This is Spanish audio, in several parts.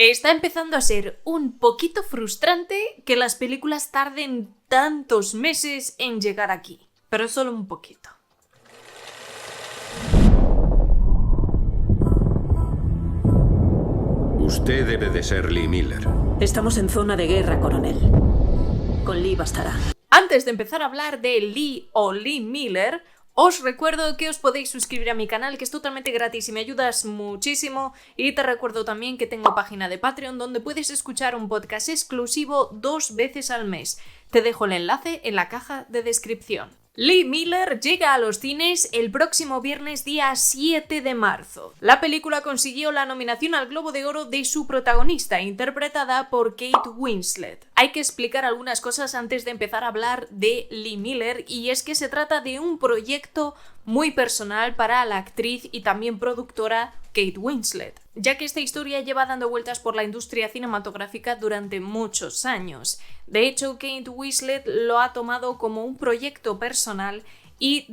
Está empezando a ser un poquito frustrante que las películas tarden tantos meses en llegar aquí, pero solo un poquito. Usted debe de ser Lee Miller. Estamos en zona de guerra, coronel. Con Lee bastará. Antes de empezar a hablar de Lee o Lee Miller, os recuerdo que os podéis suscribir a mi canal, que es totalmente gratis y me ayudas muchísimo. Y te recuerdo también que tengo página de Patreon donde puedes escuchar un podcast exclusivo 2 veces al mes. Te dejo el enlace en la caja de descripción. Lee Miller llega a los cines el próximo viernes día 7 de marzo. La película consiguió la nominación al Globo de Oro de su protagonista, interpretada por Kate Winslet. Hay que explicar algunas cosas antes de empezar a hablar de Lee Miller, y es que se trata de un proyecto muy personal para la actriz y también productora Kate Winslet, ya que esta historia lleva dando vueltas por la industria cinematográfica durante muchos años. De hecho, Kate Winslet lo ha tomado como un proyecto personal y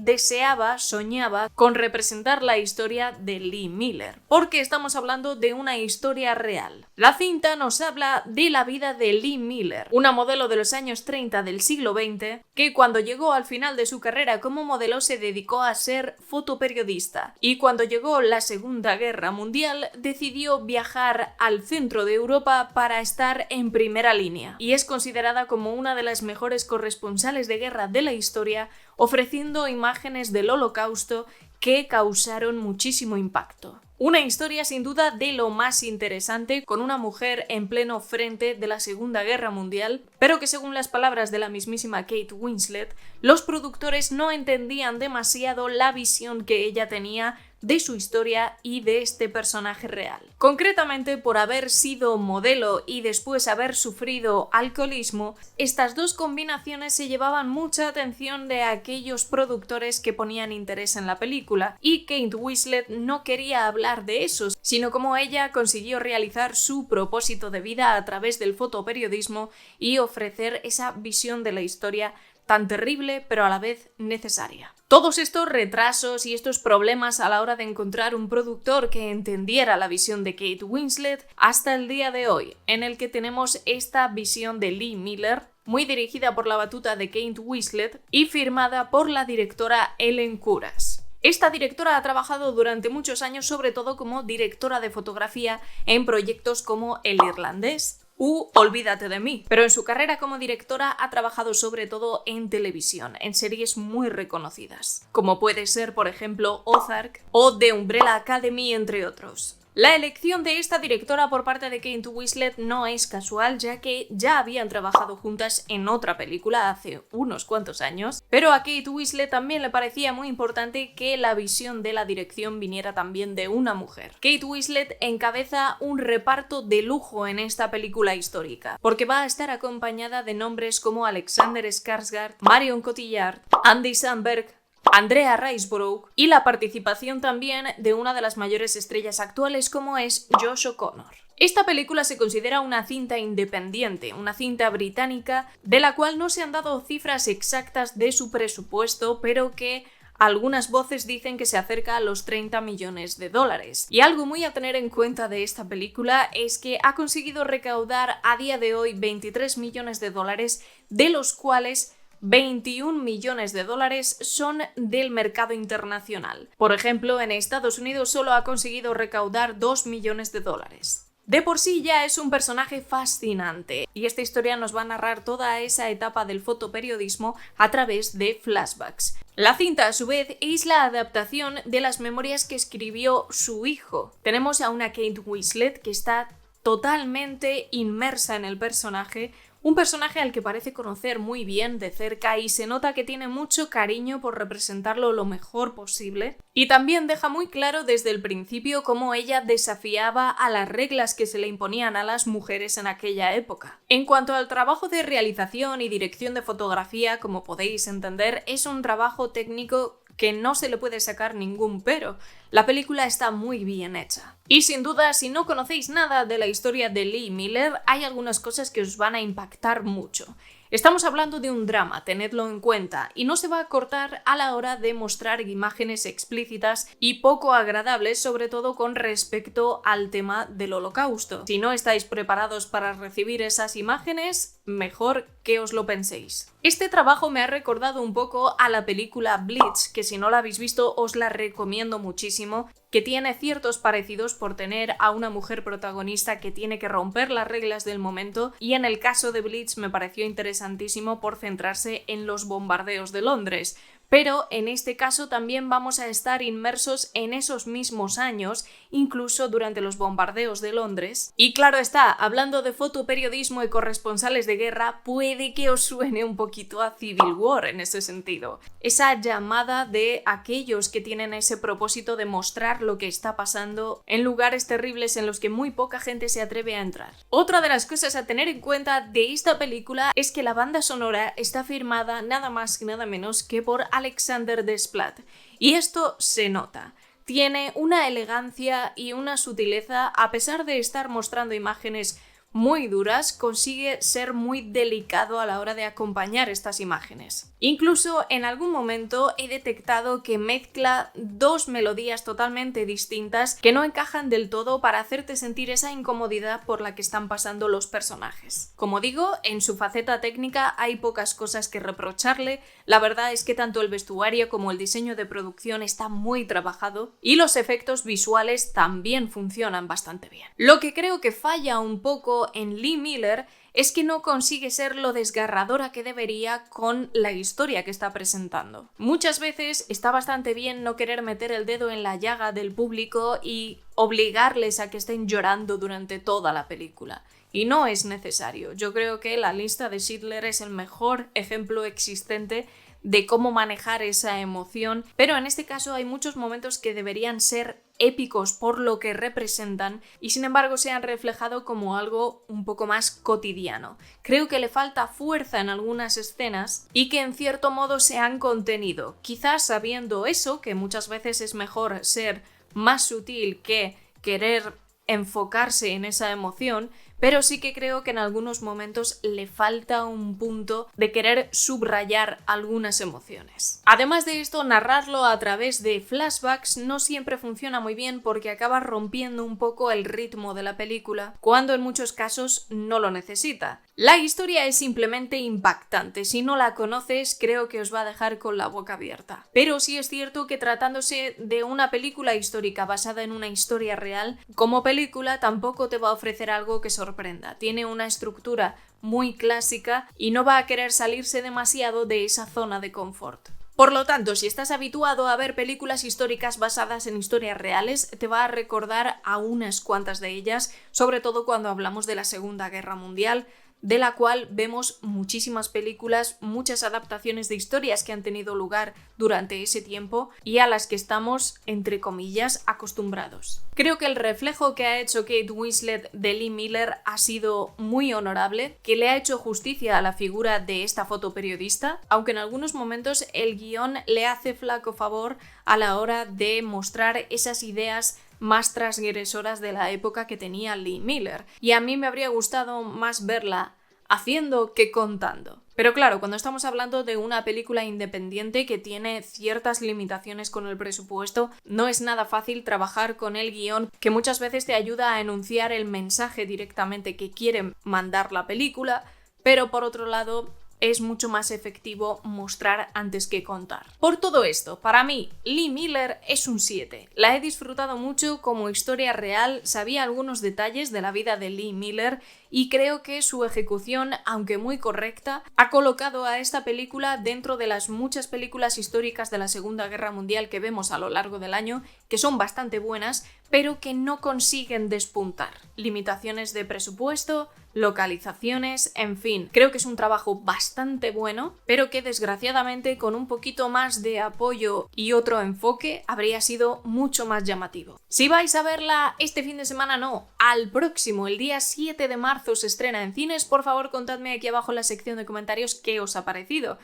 soñaba con representar la historia de Lee Miller, porque estamos hablando de una historia real. La cinta nos habla de la vida de Lee Miller, una modelo de los años 30 del siglo XX, que cuando llegó al final de su carrera como modelo se dedicó a ser fotoperiodista, y cuando llegó la Segunda Guerra Mundial decidió viajar al centro de Europa para estar en primera línea, y es considerada como una de las mejores corresponsales de guerra de la historia, ofreciendo imágenes del Holocausto que causaron muchísimo impacto. Una historia sin duda de lo más interesante, con una mujer en pleno frente de la Segunda Guerra Mundial, pero que según las palabras de la mismísima Kate Winslet, los productores no entendían demasiado la visión que ella tenía de su historia y de este personaje real. Concretamente, por haber sido modelo y después haber sufrido alcoholismo, estas dos combinaciones se llevaban mucha atención de aquellos productores que ponían interés en la película, y Kate Winslet no quería hablar de eso, sino cómo ella consiguió realizar su propósito de vida a través del fotoperiodismo y ofrecer esa visión de la historia tan terrible pero a la vez necesaria. Todos estos retrasos y estos problemas a la hora de encontrar un productor que entendiera la visión de Kate Winslet hasta el día de hoy, en el que tenemos esta visión de Lee Miller, muy dirigida por la batuta de Kate Winslet y firmada por la directora Ellen Kuras. Esta directora ha trabajado durante muchos años sobre todo como directora de fotografía en proyectos como El Irlandés u Olvídate de mí, pero en su carrera como directora ha trabajado sobre todo en televisión, en series muy reconocidas, como puede ser por ejemplo Ozark o The Umbrella Academy, entre otros. La elección de esta directora por parte de Kate Winslet no es casual, ya que ya habían trabajado juntas en otra película hace unos cuantos años, pero a Kate Winslet también le parecía muy importante que la visión de la dirección viniera también de una mujer. Kate Winslet encabeza un reparto de lujo en esta película histórica, porque va a estar acompañada de nombres como Alexander Skarsgård, Marion Cotillard, Andy Samberg, Andrea Riseborough y la participación también de una de las mayores estrellas actuales como es Josh O'Connor. Esta película se considera una cinta independiente, una cinta británica de la cual no se han dado cifras exactas de su presupuesto, pero que algunas voces dicen que se acerca a los 30 millones de dólares. Y algo muy a tener en cuenta de esta película es que ha conseguido recaudar a día de hoy 23 millones de dólares, de los cuales 21 millones de dólares son del mercado internacional. Por ejemplo, en Estados Unidos solo ha conseguido recaudar 2 millones de dólares. De por sí ya es un personaje fascinante, y esta historia nos va a narrar toda esa etapa del fotoperiodismo a través de flashbacks. La cinta, a su vez, es la adaptación de las memorias que escribió su hijo. Tenemos a una Kate Winslet que está totalmente inmersa en el personaje, un personaje al que parece conocer muy bien de cerca y se nota que tiene mucho cariño por representarlo lo mejor posible. Y también deja muy claro desde el principio cómo ella desafiaba a las reglas que se le imponían a las mujeres en aquella época. En cuanto al trabajo de realización y dirección de fotografía, como podéis entender, es un trabajo técnico que no se le puede sacar ningún pero. La película está muy bien hecha. Y sin duda, si no conocéis nada de la historia de Lee Miller, hay algunas cosas que os van a impactar mucho. Estamos hablando de un drama, tenedlo en cuenta, y no se va a cortar a la hora de mostrar imágenes explícitas y poco agradables, sobre todo con respecto al tema del Holocausto. Si no estáis preparados para recibir esas imágenes, mejor que os lo penséis. Este trabajo me ha recordado un poco a la película Bleach, que si no la habéis visto os la recomiendo muchísimo, que tiene ciertos parecidos por tener a una mujer protagonista que tiene que romper las reglas del momento, y en el caso de Bleach me pareció interesantísimo por centrarse en los bombardeos de Londres. Pero en este caso también vamos a estar inmersos en esos mismos años, incluso durante los bombardeos de Londres. Y claro está, hablando de fotoperiodismo y corresponsales de guerra, puede que os suene un poquito a Civil War en ese sentido. Esa llamada de aquellos que tienen ese propósito de mostrar lo que está pasando en lugares terribles en los que muy poca gente se atreve a entrar. Otra de las cosas a tener en cuenta de esta película es que la banda sonora está firmada nada más y nada menos que por Alexander Desplat, y esto se nota. Tiene una elegancia y una sutileza, a pesar de estar mostrando imágenes muy duras, consigue ser muy delicado a la hora de acompañar estas imágenes. Incluso en algún momento he detectado que mezcla dos melodías totalmente distintas que no encajan del todo para hacerte sentir esa incomodidad por la que están pasando los personajes. Como digo, en su faceta técnica hay pocas cosas que reprocharle. La verdad es que tanto el vestuario como el diseño de producción está muy trabajado y los efectos visuales también funcionan bastante bien. Lo que creo que falla un poco en Lee Miller es que no consigue ser lo desgarradora que debería con la historia que está presentando. Muchas veces está bastante bien no querer meter el dedo en la llaga del público y obligarles a que estén llorando durante toda la película. Y no es necesario. Yo creo que La lista de Schindler es el mejor ejemplo existente de cómo manejar esa emoción, pero en este caso hay muchos momentos que deberían ser épicos por lo que representan y sin embargo se han reflejado como algo un poco más cotidiano. Creo que le falta fuerza en algunas escenas y que en cierto modo se han contenido. Quizás sabiendo eso, que muchas veces es mejor ser más sutil que querer enfocarse en esa emoción, pero sí que creo que en algunos momentos le falta un punto de querer subrayar algunas emociones. Además de esto, narrarlo a través de flashbacks no siempre funciona muy bien porque acaba rompiendo un poco el ritmo de la película, cuando en muchos casos no lo necesita. La historia es simplemente impactante, si no la conoces creo que os va a dejar con la boca abierta. Pero sí es cierto que tratándose de una película histórica basada en una historia real, como película tampoco te va a ofrecer algo que sorprenda. Tiene una estructura muy clásica y no va a querer salirse demasiado de esa zona de confort. Por lo tanto, si estás habituado a ver películas históricas basadas en historias reales, te va a recordar a unas cuantas de ellas, sobre todo cuando hablamos de la Segunda Guerra Mundial, de la cual vemos muchísimas películas, muchas adaptaciones de historias que han tenido lugar durante ese tiempo y a las que estamos, entre comillas, acostumbrados. Creo que el reflejo que ha hecho Kate Winslet de Lee Miller ha sido muy honorable, que le ha hecho justicia a la figura de esta fotoperiodista, aunque en algunos momentos el guión le hace flaco favor a la hora de mostrar esas ideas más transgresoras de la época que tenía Lee Miller, y a mí me habría gustado más verla haciendo que contando. Pero claro, cuando estamos hablando de una película independiente que tiene ciertas limitaciones con el presupuesto, no es nada fácil trabajar con el guión, que muchas veces te ayuda a enunciar el mensaje directamente que quiere mandar la película, pero por otro lado es mucho más efectivo mostrar antes que contar. Por todo esto, para mí, Lee Miller es un 7. La he disfrutado mucho como historia real, sabía algunos detalles de la vida de Lee Miller y creo que su ejecución, aunque muy correcta, ha colocado a esta película dentro de las muchas películas históricas de la Segunda Guerra Mundial que vemos a lo largo del año, que son bastante buenas, pero que no consiguen despuntar. Limitaciones de presupuesto, localizaciones, en fin, creo que es un trabajo bastante bueno, pero que desgraciadamente con un poquito más de apoyo y otro enfoque habría sido mucho más llamativo. Si vais a verla este fin de semana, no, al próximo, el día 7 de marzo se estrena en cines, por favor contadme aquí abajo en la sección de comentarios qué os ha parecido.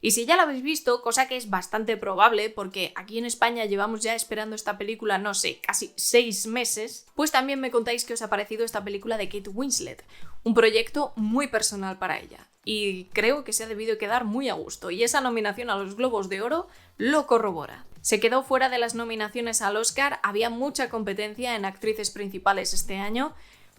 Y si ya la habéis visto, cosa que es bastante probable porque aquí en España llevamos ya esperando esta película, no sé, casi 6 meses, pues también me contáis qué os ha parecido esta película de Kate Winslet. Un proyecto muy personal para ella. Y creo que se ha debido quedar muy a gusto. Y esa nominación a los Globos de Oro lo corrobora. Se quedó fuera de las nominaciones al Oscar, había mucha competencia en actrices principales este año,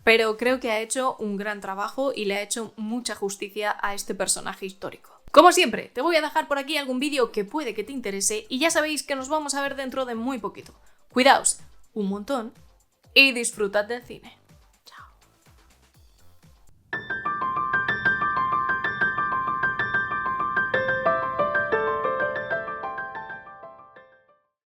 pero creo que ha hecho un gran trabajo y le ha hecho mucha justicia a este personaje histórico. Como siempre, te voy a dejar por aquí algún vídeo que puede que te interese y ya sabéis que nos vamos a ver dentro de muy poquito. Cuidaos un montón y disfrutad del cine.